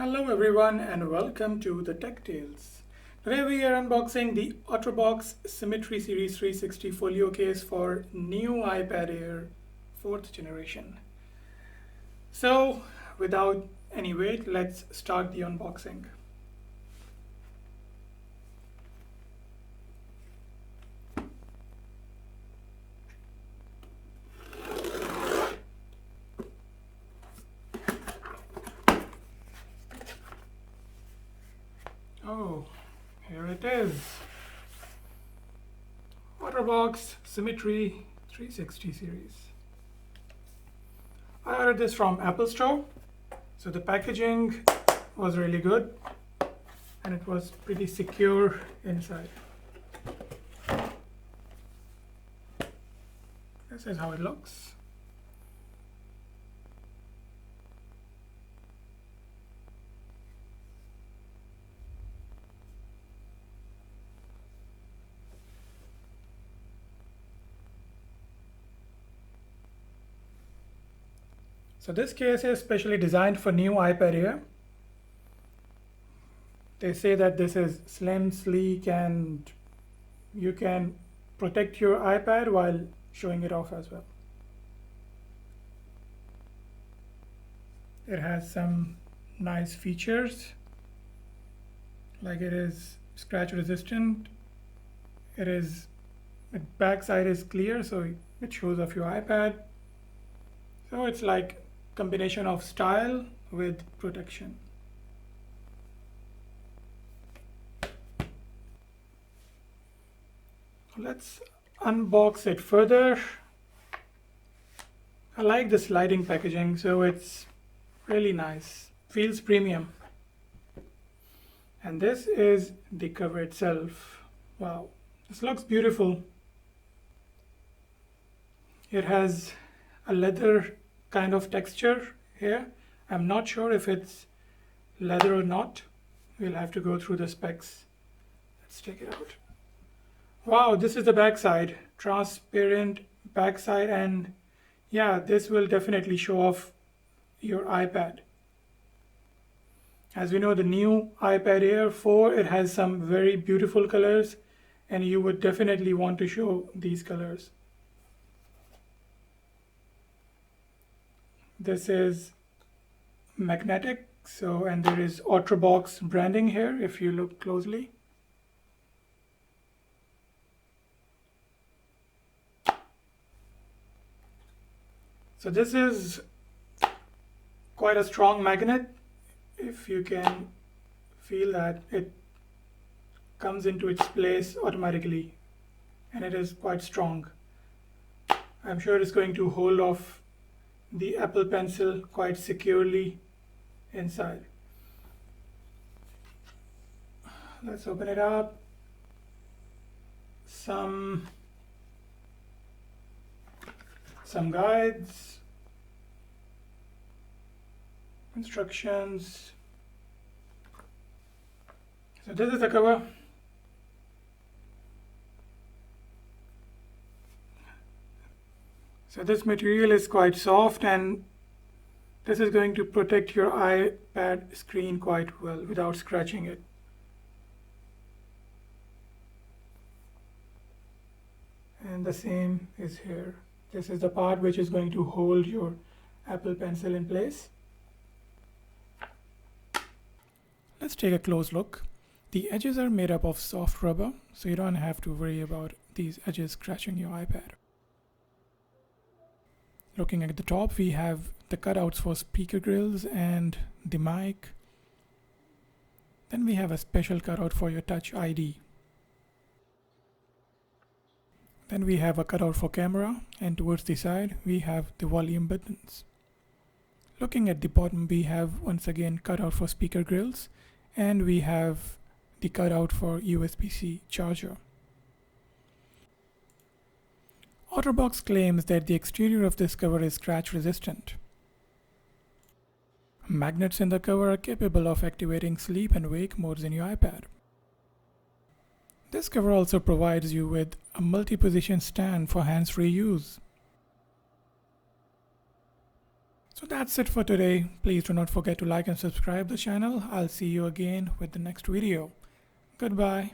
Hello everyone and welcome to the Tech Tales. Today we are unboxing the OtterBox Symmetry Series 360 folio case for new iPad Air 4th generation. So without any wait, let's start the unboxing. Oh, here it is. OtterBox Symmetry 360 series. I ordered this from Apple Store. So the packaging was really good and it was pretty secure inside. This is how it looks. So this case is specially designed for new iPad Air. They say that this is slim, sleek, and you can protect your iPad while showing it off as well. It has some nice features, like it is scratch resistant. The back side is clear, so it shows off your iPad. So it's like combination of style with protection. Let's unbox it further. I like the sliding packaging, so it's really nice. Feels premium. And this is the cover itself. Wow, this looks beautiful. It has a leather kind of texture here. I'm not sure if it's leather or not. We'll have to go through the specs. Let's check it out. Wow, this is the back side. Transparent back side, and yeah, this will definitely show off your iPad. As we know, the new iPad Air 4, it has some very beautiful colors, and you would definitely want to show these colors. This is magnetic, and there is OtterBox branding here if you look closely. So this is quite a strong magnet. If you can feel that it comes into its place automatically, and it is quite strong. I'm sure it's going to hold off the Apple Pencil quite securely inside. Let's open it up. Some guides, instructions. So this is the cover. So this material is quite soft, and this is going to protect your iPad screen quite well without scratching it. And the same is here. This is the part which is going to hold your Apple Pencil in place. Let's take a close look. The edges are made up of soft rubber, so you don't have to worry about these edges scratching your iPad. Looking at the top, we have the cutouts for speaker grills and the mic. Then we have a special cutout for your Touch ID. Then we have a cutout for camera, and towards the side we have the volume buttons. Looking at the bottom, we have once again cutout for speaker grills, and we have the cutout for USB-C charger. OtterBox claims that the exterior of this cover is scratch resistant. Magnets in the cover are capable of activating sleep and wake modes in your iPad. This cover also provides you with a multi-position stand for hands-free use. So that's it for today. Please do not forget to like and subscribe the channel. I'll see you again with the next video. Goodbye.